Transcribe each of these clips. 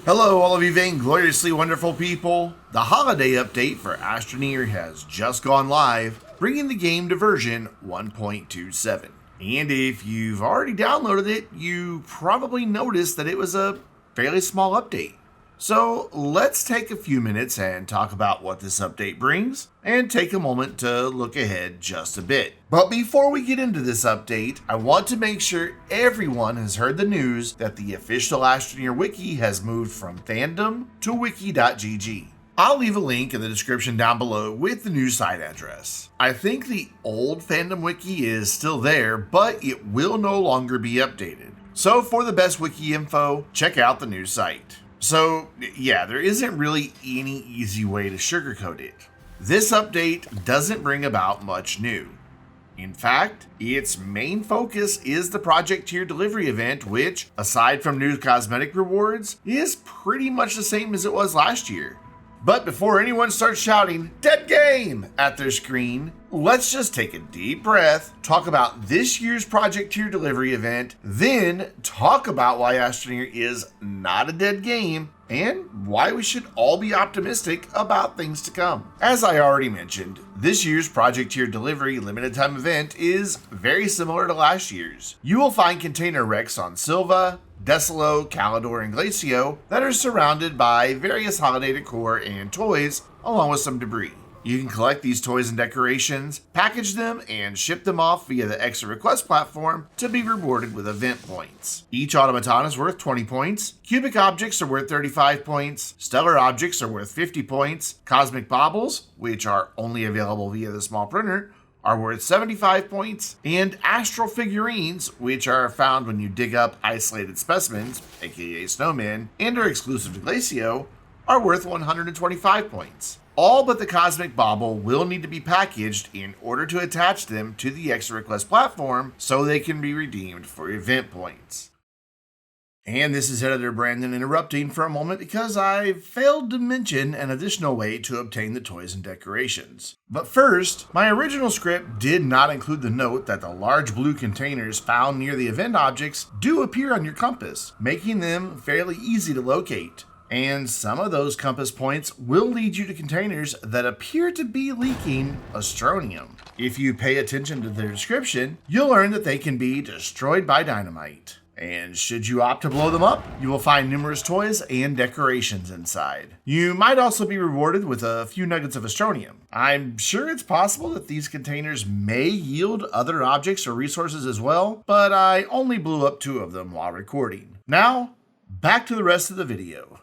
Hello, all of you vaingloriously wonderful people. The holiday update for Astroneer has just gone live, bringing the game to version 1.27. And if you've already downloaded it, you probably noticed that it was a fairly small update. So let's take a few minutes and talk about what this update brings, and take a moment to look ahead just a bit. But before we get into this update, I want to make sure everyone has heard the news that the official Astroneer Wiki has moved from fandom to wiki.gg. I'll leave a link in the description down below with the new site address. I think the old fandom wiki is still there, but it will no longer be updated. So for the best wiki info, check out the new site. So yeah, there isn't really any easy way to sugarcoat it. This update doesn't bring about much new. In fact, its main focus is the Project CHEERY Delivery event, which, aside from new cosmetic rewards, is pretty much the same as it was last year. But before anyone starts shouting, "Dead game!" at their screen, let's just take a deep breath, talk about this year's Project CHEERY Delivery event, then talk about why Astroneer is not a dead game, and why we should all be optimistic about things to come. As I already mentioned, this year's Project CHEERY Delivery limited time event is very similar to last year's. You will find container wrecks on Silva, Desolo, Calidor, and Glacio that are surrounded by various holiday decor and toys, along with some debris. You can collect these toys and decorations, package them, and ship them off via the extra request platform to be rewarded with event points. Each automaton is worth 20 points, cubic objects are worth 35 points, stellar objects are worth 50 points, cosmic baubles, which are only available via the small printer, are worth 75 points, and astral figurines, which are found when you dig up isolated specimens, aka snowmen, and are exclusive to Glacio, are worth 125 points. All but the cosmic bauble will need to be packaged in order to attach them to the extra request platform so they can be redeemed for event points. And this is Editor Brandon interrupting for a moment because I failed to mention an additional way to obtain the toys and decorations. But first, my original script did not include the note that the large blue containers found near the event objects do appear on your compass, making them fairly easy to locate. And some of those compass points will lead you to containers that appear to be leaking astronium. If you pay attention to their description, you'll learn that they can be destroyed by dynamite. And should you opt to blow them up, you will find numerous toys and decorations inside. You might also be rewarded with a few nuggets of astronium. I'm sure it's possible that these containers may yield other objects or resources as well, but I only blew up 2 of them while recording. Now, back to the rest of the video.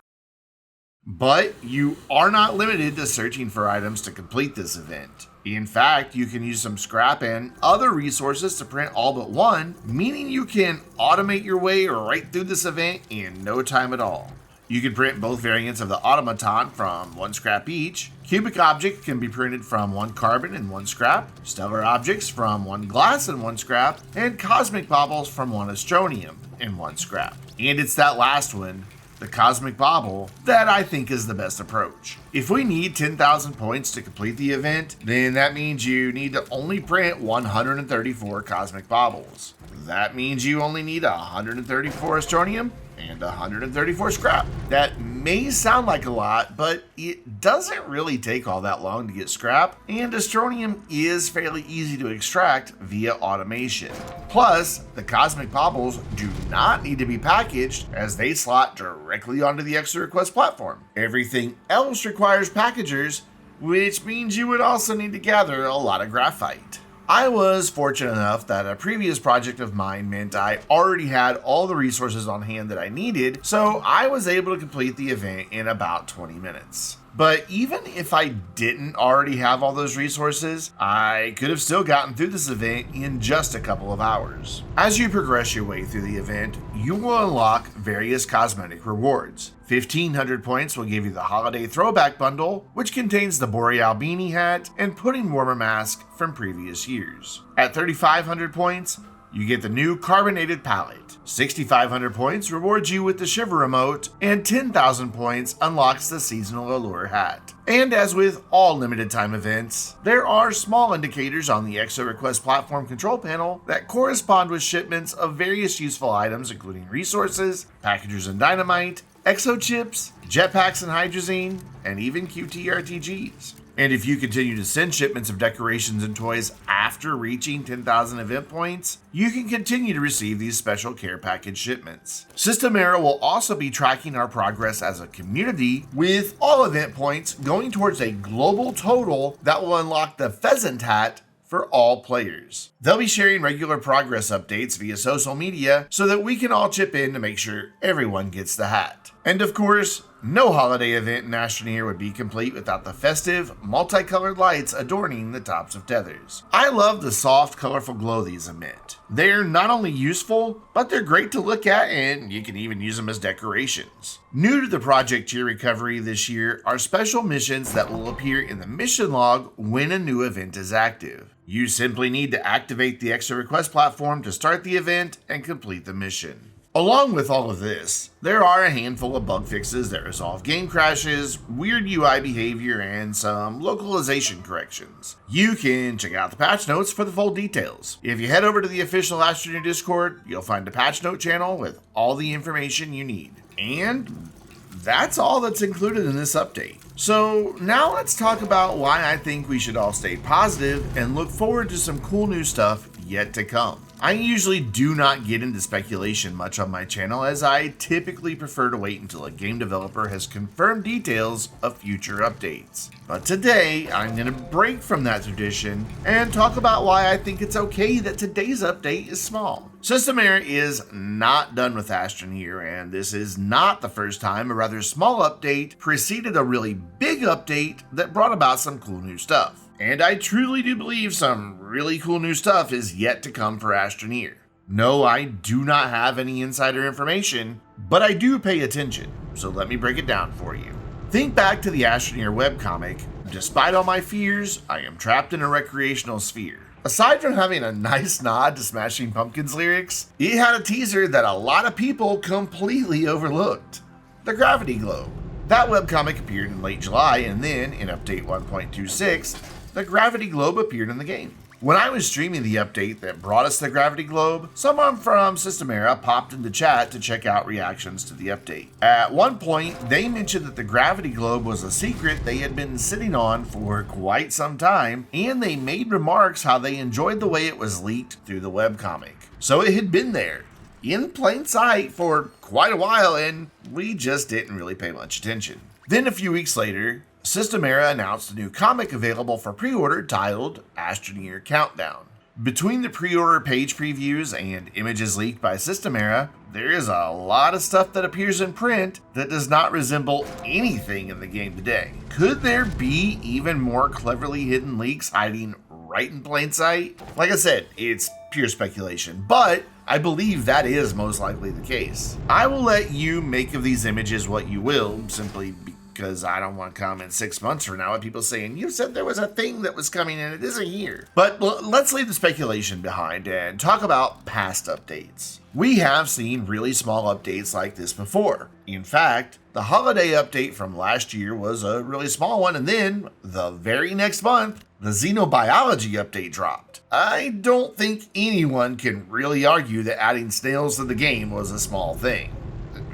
But you are not limited to searching for items to complete this event. In fact, you can use some scrap and other resources to print all but one, meaning you can automate your way right through this event in no time at all. You can print both variants of the automaton from 1 scrap each. Cubic objects can be printed from 1 carbon and 1 scrap, stellar objects from 1 glass and 1 scrap, and cosmic baubles from 1 astronium and 1 scrap. And it's that last one, the cosmic bauble, that I think is the best approach. If we need 10,000 points to complete the event, then that means you need to only print 134 cosmic baubles. That means you only need 134 astronium and 134 scrap. That may sound like a lot, but it doesn't really take all that long to get scrap, and astronium is fairly easy to extract via automation. Plus, the cosmic baubles do not need to be packaged as they slot directly onto the extra request platform. Everything else requires packagers, which means you would also need to gather a lot of graphite. I was fortunate enough that a previous project of mine meant I already had all the resources on hand that I needed, so I was able to complete the event in about 20 minutes. But even if I didn't already have all those resources, I could have still gotten through this event in just a couple of hours. As you progress your way through the event, you will unlock various cosmetic rewards. 1,500 points will give you the Holiday Throwback Bundle, which contains the Boreal Beanie Hat and Pudding Warmer Mask from previous years. At 3,500 points, you get the new Carbonated Palette. 6,500 points rewards you with the Shiver Emote, and 10,000 points unlocks the Seasonal Allure Hat. And as with all limited time events, there are small indicators on the Exo Request Platform control panel that correspond with shipments of various useful items including resources, packagers and dynamite, exochips, jetpacks and hydrazine, and even QTRTGs. And if you continue to send shipments of decorations and toys after reaching 10,000 event points, you can continue to receive these special care package shipments. Systemera will also be tracking our progress as a community, with all event points going towards a global total that will unlock the FEZHANT hat for all players. They'll be sharing regular progress updates via social media so that we can all chip in to make sure everyone gets the hat. And of course, no holiday event in Astroneer would be complete without the festive, multicolored lights adorning the tops of Tethers. I love the soft, colorful glow these emit. They're not only useful, but they're great to look at, and you can even use them as decorations. New to the Project CHEERY Delivery this year are special missions that will appear in the mission log when a new event is active. You simply need to activate the extra request platform to start the event and complete the mission. Along with all of this, there are a handful of bug fixes that resolve game crashes, weird UI behavior, and some localization corrections. You can check out the patch notes for the full details. If you head over to the official Astroneer Discord, you'll find a patch note channel with all the information you need. And that's all that's included in this update. So now let's talk about why I think we should all stay positive and look forward to some cool new stuff yet to come. I usually do not get into speculation much on my channel, as I typically prefer to wait until a game developer has confirmed details of future updates. But today, I'm going to break from that tradition and talk about why I think it's okay that today's update is small. Systemera is not done with Astroneer, and this is not the first time a rather small update preceded a really big update that brought about some cool new stuff. And I truly do believe some really cool new stuff is yet to come for Astroneer. No, I do not have any insider information, but I do pay attention, so let me break it down for you. Think back to the Astroneer webcomic. Despite all my fears, I am trapped in a recreational sphere. Aside from having a nice nod to Smashing Pumpkins lyrics, it had a teaser that a lot of people completely overlooked: the gravity globe. That webcomic appeared in late July, and then, in update 1.26, the gravity globe appeared in the game. When I was streaming the update that brought us the gravity globe, someone from Systemera popped into chat to check out reactions to the update. At one point, they mentioned that the gravity globe was a secret they had been sitting on for quite some time, and they made remarks how they enjoyed the way it was leaked through the webcomic. So it had been there, in plain sight, for quite a while, and we just didn't really pay much attention. Then a few weeks later, Systemera announced a new comic available for pre-order titled Astroneer Countdown. Between the pre-order page previews and images leaked by Systemera, there is a lot of stuff that appears in print that does not resemble anything in the game today. Could there be even more cleverly hidden leaks hiding right in plain sight? Like I said, it's pure speculation, but I believe that is most likely the case. I will let you make of these images what you will, simply because I don't want to comment 6 months from now at people saying, you said there was a thing that was coming and it isn't here. But let's leave the speculation behind and talk about past updates. We have seen really small updates like this before. In fact, the holiday update from last year was a really small one, and then the very next month, the xenobiology update dropped. I don't think anyone can really argue that adding snails to the game was a small thing.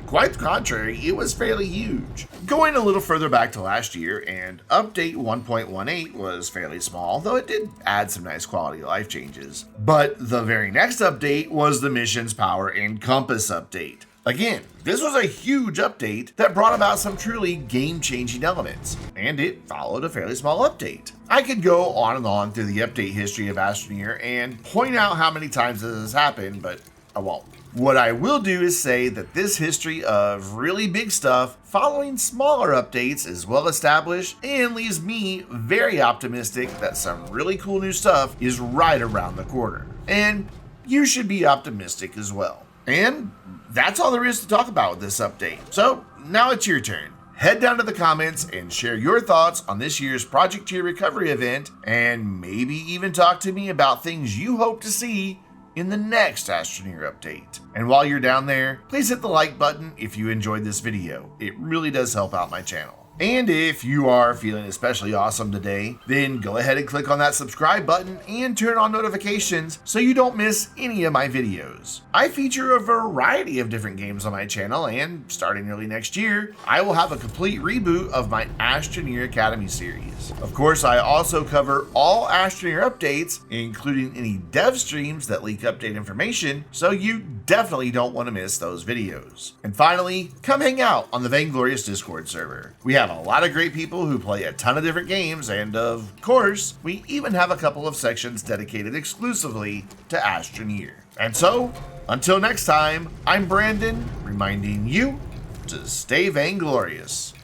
Quite the contrary, it was fairly huge. Going a little further back to last year, and update 1.18 was fairly small, though it did add some nice quality of life changes. But the very next update was the Missions Power and Compass update. Again, this was a huge update that brought about some truly game-changing elements, and it followed a fairly small update. I could go on and on through the update history of Astroneer and point out how many times this has happened, but I won't. What I will do is say that this history of really big stuff following smaller updates is well established and leaves me very optimistic that some really cool new stuff is right around the corner. And you should be optimistic as well. And that's all there is to talk about with this update. So now it's your turn. Head down to the comments and share your thoughts on this year's Project CHEERY Delivery event, and maybe even talk to me about things you hope to see in the next Astroneer update. And while you're down there, please hit the like button if you enjoyed this video. It really does help out my channel. And if you are feeling especially awesome today, then go ahead and click on that subscribe button and turn on notifications so you don't miss any of my videos. I feature a variety of different games on my channel, and starting early next year, I will have a complete reboot of my Astroneer Academy series. Of course, I also cover all Astroneer updates, including any dev streams that leak update information, so you definitely don't want to miss those videos. And finally, come hang out on the Vainglorious Discord server. We have a lot of great people who play a ton of different games, and of course, we even have a couple of sections dedicated exclusively to Astroneer. And so, until next time, I'm Brandon, reminding you to stay vainglorious.